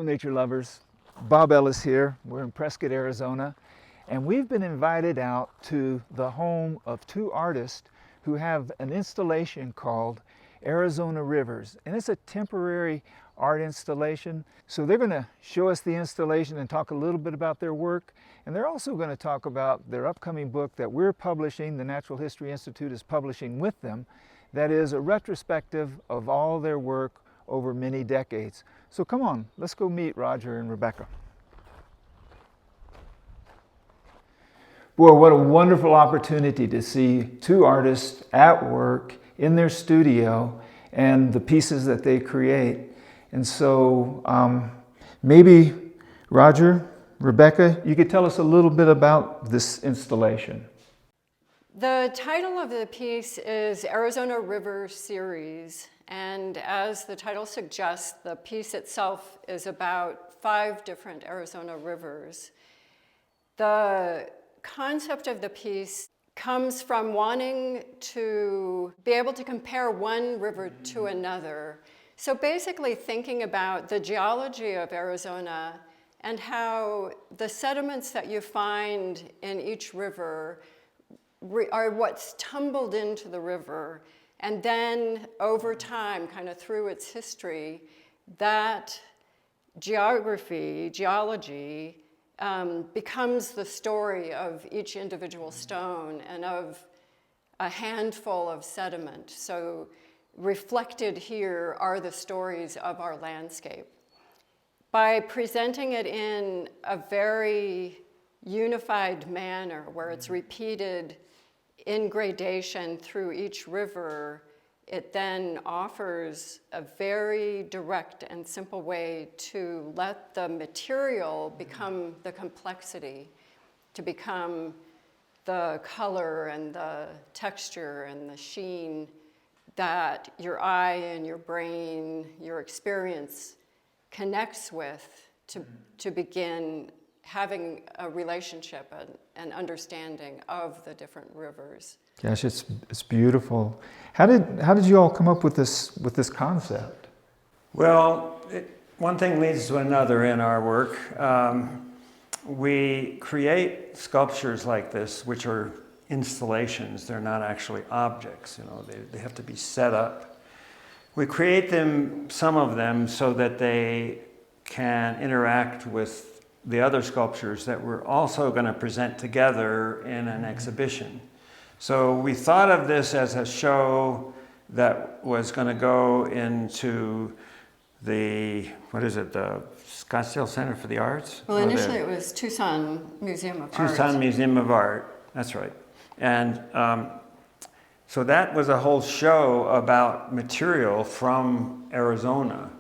nature lovers. Bob Ellis here. We're in Prescott, Arizona, and we've been invited out to the home of two artists who have an installation called Arizona Rivers, and it's a temporary art installation. So they're going to show us the installation and talk a little bit about their work, and they're also going to talk about their upcoming book that we're publishing, the Natural History Institute is publishing with them, that is a retrospective of all their work over many decades. So come on, let's go meet Roger and Rebecca. Boy, what a wonderful opportunity to see two artists at work in their studio and the pieces that they create. And so maybe Roger, Rebecca, you could tell us a little bit about this installation. The title of the piece is Arizona River Series, and as the title suggests, the piece itself is about 5 different Arizona rivers. The concept of the piece comes from wanting to be able to compare one river to another. So basically thinking about the geology of Arizona and how the sediments that you find in each river are what's tumbled into the river, and then over time, kind of through its history, that geology becomes the story of each individual stone and of a handful of sediment. So reflected here are the stories of our landscape. By presenting it in a very unified manner where it's repeated in gradation through each river, it then offers a very direct and simple way to let the material become the complexity, to become the color and the texture and the sheen that your eye and your brain, your experience connects with to begin having a relationship and understanding of the different rivers. Gosh, it's beautiful. How did you all come up with this concept? Well, one thing leads to another in our work. We create sculptures like this, which are installations. They're not actually objects. You know, they have to be set up. We create them, some of them, so that they can interact with the other sculptures that we're also going to present together in an exhibition. So we thought of this as a show that was going to go into the, the Scottsdale Center for the Arts? Well, initially it was Tucson Museum of Art. Tucson Museum of Art, that's right. And so that was a whole show about material from Arizona.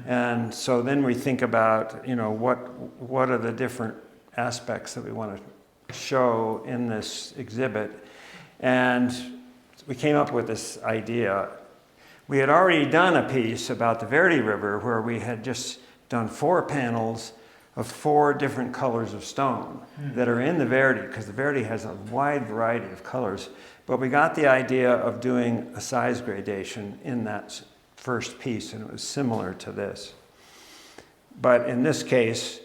And so then we think about, you know, what are the different aspects that we want to show in this exhibit. And we came up with this idea. We had already done a piece about the Verde River where we had just done 4 panels of 4 different colors of stone that are in the Verde, because the Verde has a wide variety of colors. But we got the idea of doing a size gradation in that first piece, and it was similar to this. But in this case,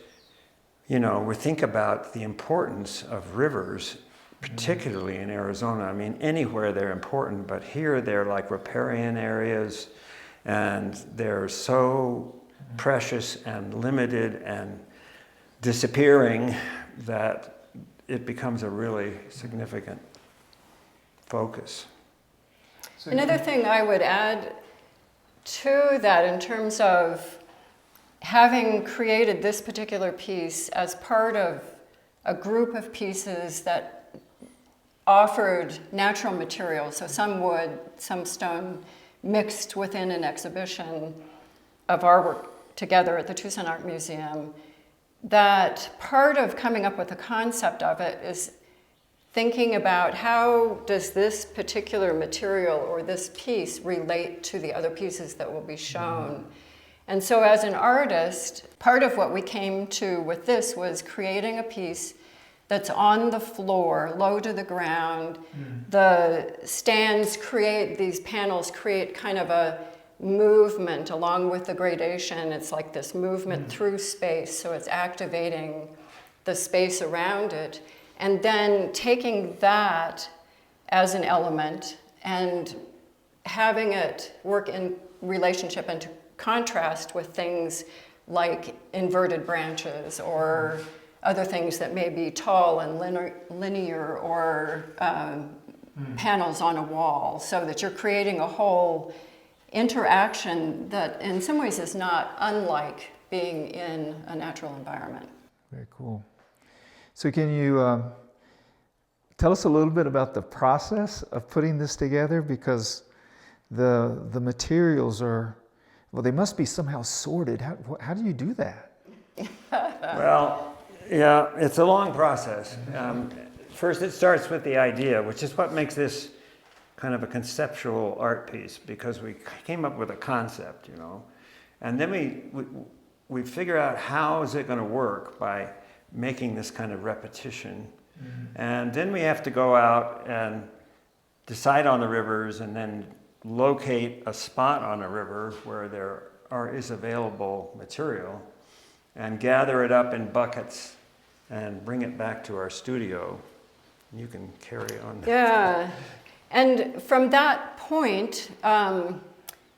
you know, we think about the importance of rivers, particularly in Arizona. I mean, anywhere they're important, but here they're like riparian areas, and they're so precious and limited and disappearing that it becomes a really significant focus. Another thing I would add to that, in terms of having created this particular piece as part of a group of pieces that offered natural materials, so some wood, some stone, mixed within an exhibition of our work together at the Tucson Art Museum, that part of coming up with the concept of it is thinking about how does this particular material or this piece relate to the other pieces that will be shown. And so as an artist, part of what we came to with this was creating a piece that's on the floor, low to the ground. The stands create, these panels create kind of a movement along with the gradation. It's like this movement through space, so it's activating the space around it. And then taking that as an element and having it work in relationship and to contrast with things like inverted branches or other things that may be tall and linear or panels on a wall, so that you're creating a whole interaction that in some ways is not unlike being in a natural environment. Very cool. So can you tell us a little bit about the process of putting this together? Because the materials are, well, they must be somehow sorted. How do you do that? Well, yeah, it's a long process. First, it starts with the idea, which is what makes this kind of a conceptual art piece, because we came up with a concept, you know, and then we figure out how is it going to work by making this kind of repetition, and then we have to go out and decide on the rivers, and then locate a spot on a river where there is available material, and gather it up in buckets and bring it back to our studio. You can carry on. Yeah, and from that point,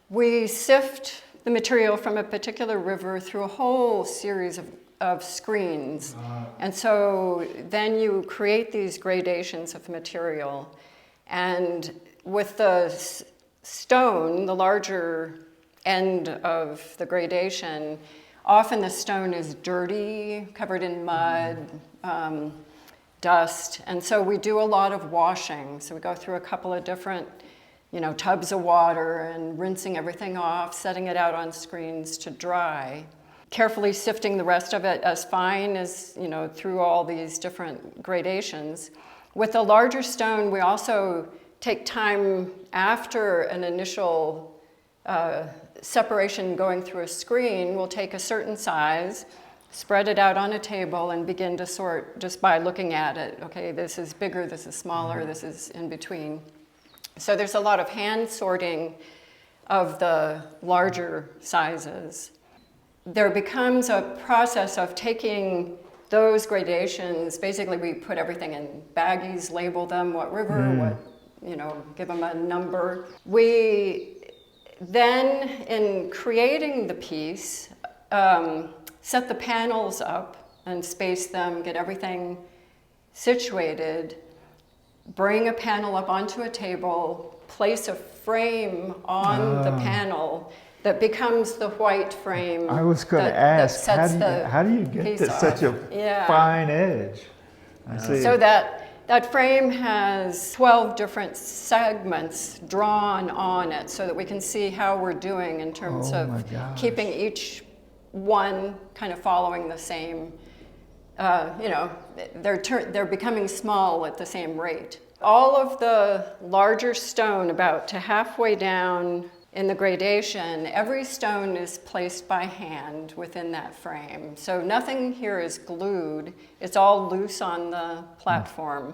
we sift the material from a particular river through a whole series of screens. And so then you create these gradations of material. And with the stone, the larger end of the gradation, often the stone is dirty, covered in mud, dust, and so we do a lot of washing. So we go through a couple of different, tubs of water and rinsing everything off, setting it out on screens to dry, carefully sifting the rest of it as fine as, through all these different gradations. With the larger stone, we also take time after an initial separation going through a screen. We'll take a certain size, spread it out on a table, and begin to sort just by looking at it. Okay, this is bigger, this is smaller, this is in between. So there's a lot of hand sorting of the larger sizes. There becomes a process of taking those gradations. Basically, we put everything in baggies, label them, what river, give them a number. We then, in creating the piece, set the panels up and space them, get everything situated, bring a panel up onto a table, place a frame on the panel that becomes the white frame. I was going to ask, how do you get to such a fine edge? I see. So that frame has 12 different segments drawn on it so that we can see how we're doing in terms of keeping each one kind of following the same, they're becoming small at the same rate. All of the larger stone, about to halfway down in the gradation, every stone is placed by hand within that frame. So nothing here is glued, it's all loose on the platform.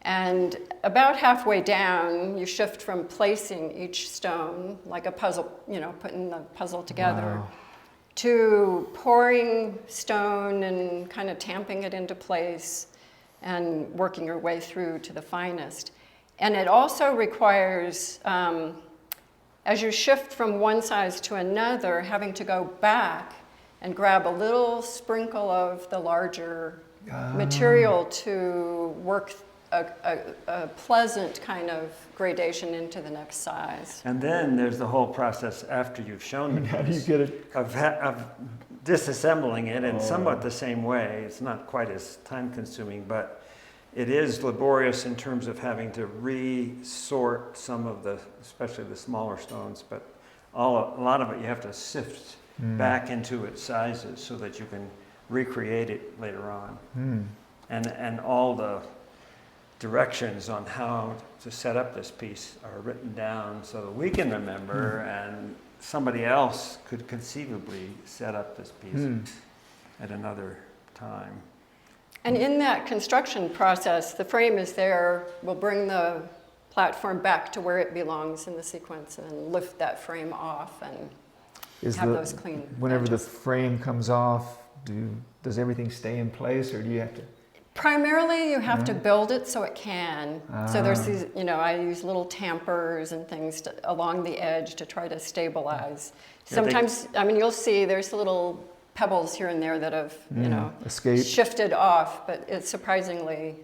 And about halfway down, you shift from placing each stone, like a puzzle, putting the puzzle together, to pouring stone and kind of tamping it into place and working your way through to the finest. And it also requires, as you shift from one size to another, having to go back and grab a little sprinkle of the larger material to work a pleasant kind of gradation into the next size. And then there's the whole process after you've shown the piece. How do you get it? Of disassembling it in somewhat the same way. It's not quite as time consuming, but it is laborious in terms of having to re-sort some of especially the smaller stones, but a lot of it you have to sift back into its sizes so that you can recreate it later on. And all the directions on how to set up this piece are written down so that we can remember and somebody else could conceivably set up this piece at another time. And in that construction process, the frame is there. We'll bring the platform back to where it belongs in the sequence, and then lift that frame off and have those clean whenever edges. the frame comes off, does everything stay in place, or do you have to? Primarily, you have to build it so it can. So there's Ah. these, I use little tampers and things along the edge to try to stabilize. Sometimes, you'll see there's little pebbles here and there that have, escaped. shifted off, but it surprisingly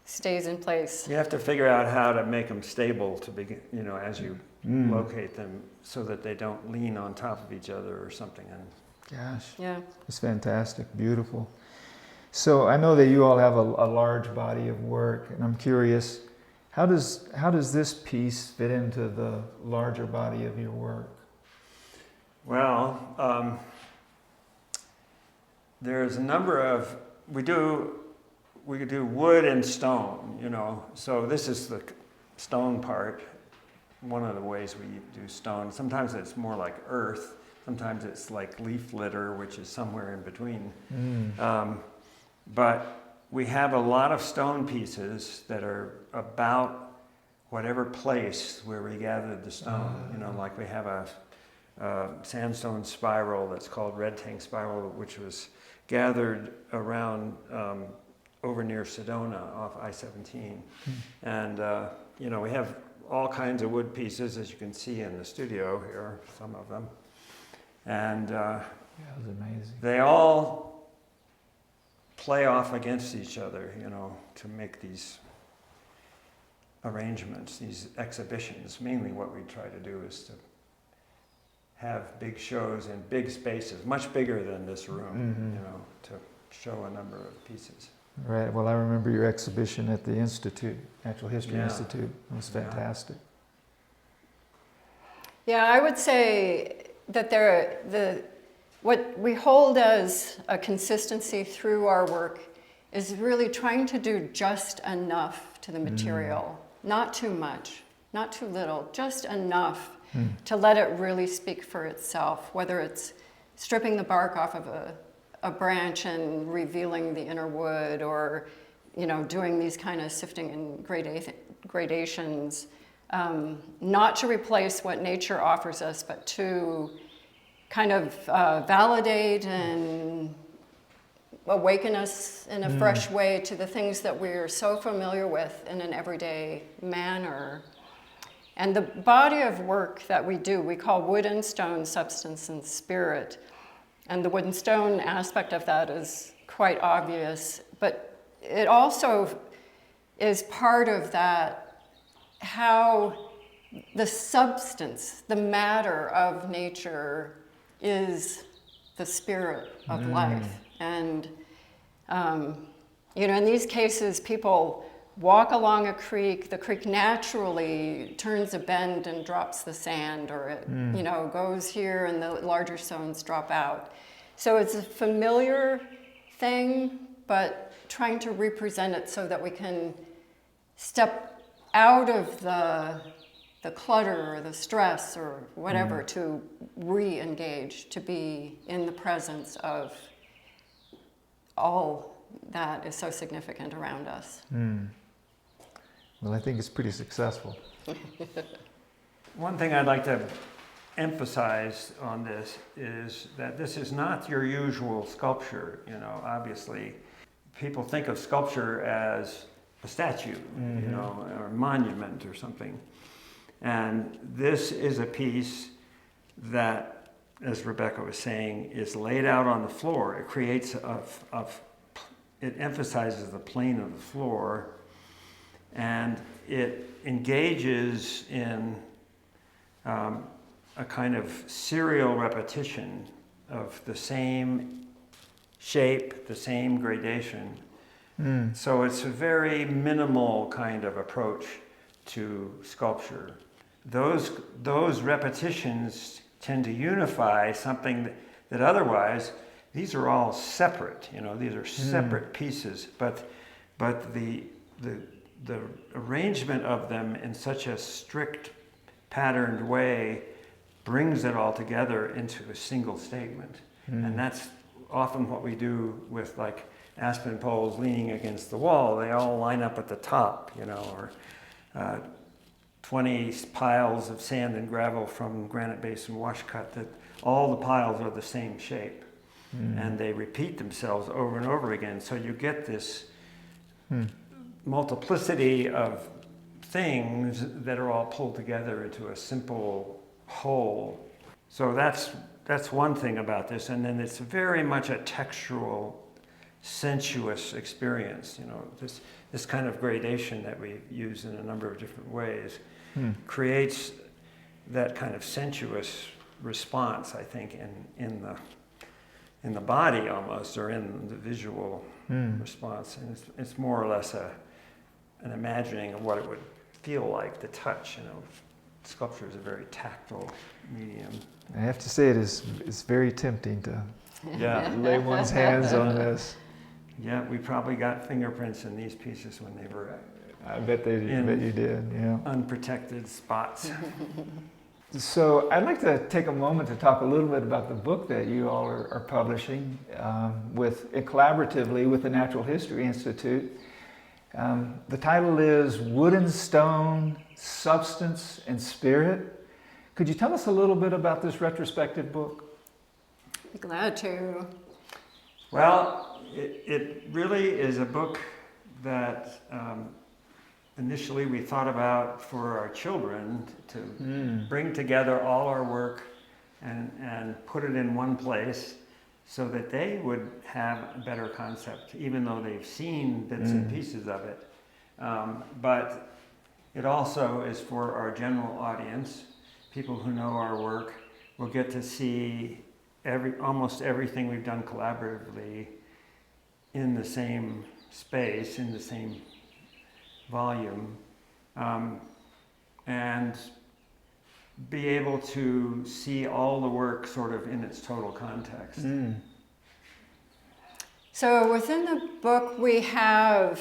stays in place. You have to figure out how to make them stable to begin, as you locate them, so that they don't lean on top of each other or something. And Gosh, Yeah. it's fantastic, beautiful. So I know that you all have a large body of work, and I'm curious, how does this piece fit into the larger body of your work? well, there's a number of we could do wood and stone. So this is the stone part. One of the ways we do stone. Sometimes it's more like earth. Sometimes it's like leaf litter, which is somewhere in between. But we have a lot of stone pieces that are about whatever place where we gathered the stone. Like we have a sandstone spiral that's called red tank spiral, which was gathered around over near Sedona off I-17. And, we have all kinds of wood pieces, as you can see in the studio here, some of them. And Yeah, it was amazing. they all play off against each other, to make these arrangements, these exhibitions. Mainly what we try to do is to have big shows in big spaces, much bigger than this room, to show a number of pieces. Right. Well, I remember your exhibition at the Institute, Natural History Yeah. Institute. It was fantastic. Yeah, I would say that what we hold as a consistency through our work is really trying to do just enough to the material. Not too much, not too little, just enough to let it really speak for itself, whether it's stripping the bark off of a branch and revealing the inner wood, or doing these kind of sifting and gradations, not to replace what nature offers us, but to kind of validate and awaken us in a fresh way to the things that we're so familiar with in an everyday manner. And the body of work that we do, we call wood and stone, substance and spirit. And the wood and stone aspect of that is quite obvious, but it also is part of that, how the substance, the matter of nature is the spirit of life. And, in these cases, people walk along a creek, the creek naturally turns a bend and drops the sand, or it, goes here and the larger stones drop out. So it's a familiar thing, but trying to represent it so that we can step out of the clutter or the stress or whatever to re-engage, to be in the presence of all that is so significant around us. Well, I think it's pretty successful. One thing I'd like to emphasize on this is that this is not your usual sculpture. Obviously, people think of sculpture as a statue, or a monument or something. And this is a piece that, as Rebecca was saying, is laid out on the floor. It creates it emphasizes the plane of the floor, and it engages in a kind of serial repetition of the same shape, the same gradation. So it's a very minimal kind of approach to sculpture. Those repetitions tend to unify something that otherwise, these are all separate, these are separate pieces, but the arrangement of them in such a strict, patterned way brings it all together into a single statement. And that's often what we do with like aspen poles leaning against the wall. They all line up at the top, or 20 piles of sand and gravel from Granite Basin wash cut, that all the piles are the same shape. And they repeat themselves over and over again. So you get this multiplicity of things that are all pulled together into a simple whole. So that's one thing about this. And then it's very much a textural, sensuous experience. You know, this kind of gradation that we use in a number of different ways creates that kind of sensuous response, I think, in the body almost, or in the visual response. And it's more or less an imagining of what it would feel like to touch. You know, sculpture is a very tactile medium. I have to say it's very tempting to lay one's hands on this. Yeah, we probably got fingerprints in these pieces when they were I bet you did, yeah. unprotected spots. So I'd like to take a moment to talk a little bit about the book that you all are publishing collaboratively with the Natural History Institute. The title is Wood and Stone, Substance and Spirit. Could you tell us a little bit about this retrospective book? Be glad to. Well, it really is a book that initially we thought about for our children to bring together all our work and put it in one place so that they would have a better concept, even though they've seen bits and pieces of it. But it also is for our general audience. People who know our work will get to see almost everything we've done collaboratively in the same space, in the same volume, and be able to see all the work sort of in its total context. So within the book, we have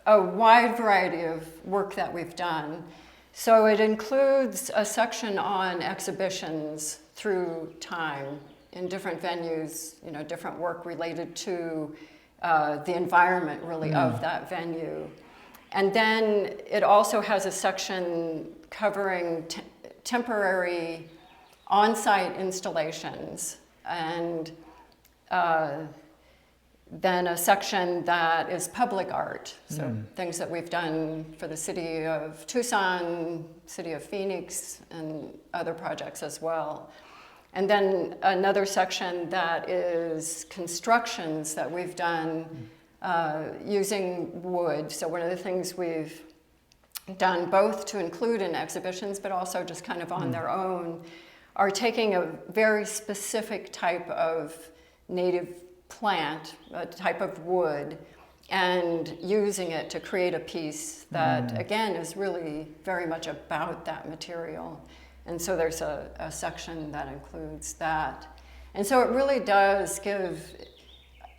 a wide variety of work that we've done. So it includes a section on exhibitions through time in different venues, you know, different work related to the environment really of that venue. And then it also has a section covering temporary on-site installations, and then a section that is public art, so things that we've done for the city of Tucson, city of Phoenix, and other projects as well. And then another section that is constructions that we've done using wood. So one of the things we've done, both to include in exhibitions, but also just kind of on their own, are taking a very specific type of native plant, a type of wood, and using it to create a piece that, again, is really very much about that material. And so there's a section that includes that. And so it really does give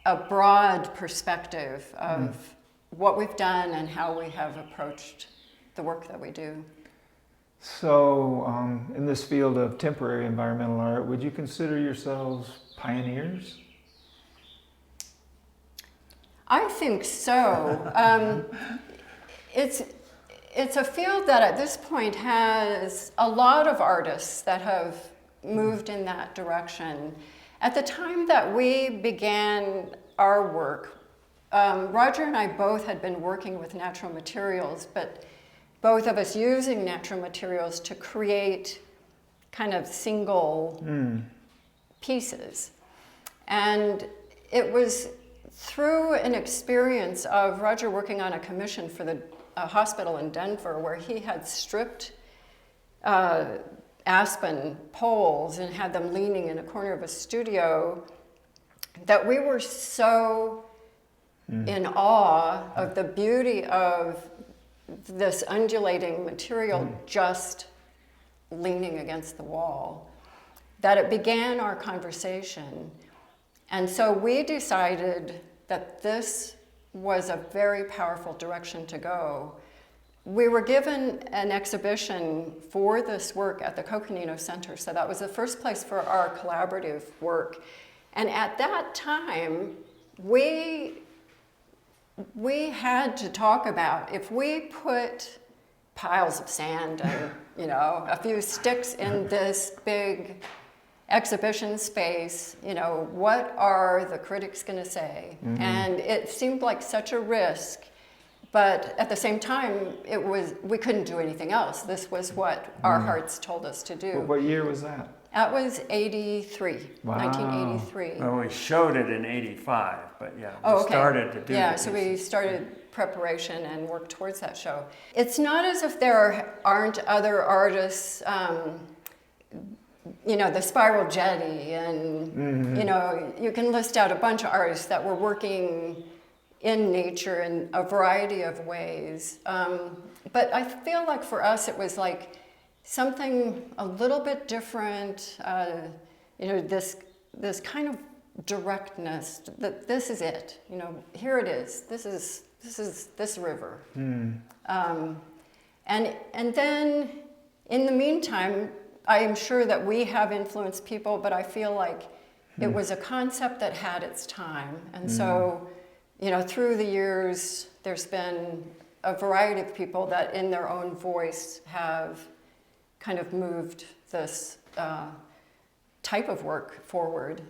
a broad perspective of what we've done and how we have approached the work that we do. So in this field of temporary environmental art, would you consider yourselves pioneers? I think so. It's a field that at this point has a lot of artists that have moved in that direction. At the time that we began our work, Roger and I both had been working with natural materials, but both of us using natural materials to create kind of single pieces. And it was through an experience of Roger working on a commission for the hospital in Denver, where he had stripped aspen poles and had them leaning in a corner of a studio, that we were so in awe of the beauty of this undulating material just leaning against the wall, that it began our conversation. And so we decided that this was a very powerful direction to go. We were given an exhibition for this work at the Coconino Center, so that was the first place for our collaborative work. And at that time, we had to talk about, if we put piles of sand and, you know, a few sticks in this big exhibition space. You know, what are the critics going to say? Mm-hmm. And it seemed like such a risk, but at the same time, we couldn't do anything else. This was what our hearts told us to do. What year was that? That was 83, wow. 1983. Well, we showed it in 85, but yeah, we started to do it. Yeah, so we started preparation and worked towards that show. It's not as if there aren't other artists, you know, the Spiral Jetty, and, you know, you can list out a bunch of artists that were working in nature in a variety of ways. But I feel like for us, it was like something a little bit different, you know, this kind of directness, that this is it, you know, here it is, this is this river. And then in the meantime, I am sure that we have influenced people, but I feel like it was a concept that had its time. And so, you know, through the years, there's been a variety of people that in their own voice have kind of moved this type of work forward.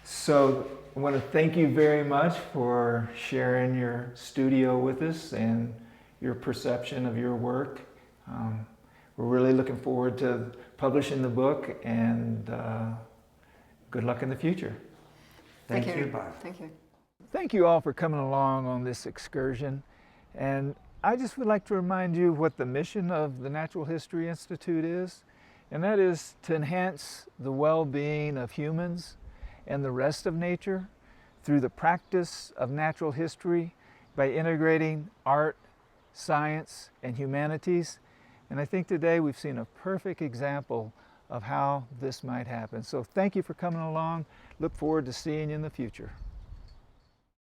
So I want to thank you very much for sharing your studio with us and your perception of your work. We're really looking forward to publishing the book, and good luck in the future. Thank you, Bob. Thank you. Thank you all for coming along on this excursion. And I just would like to remind you what the mission of the Natural History Institute is, and that is to enhance the well-being of humans and the rest of nature through the practice of natural history by integrating art, science, and humanities. And I think today we've seen a perfect example of how this might happen. So thank you for coming along. Look forward to seeing you in the future.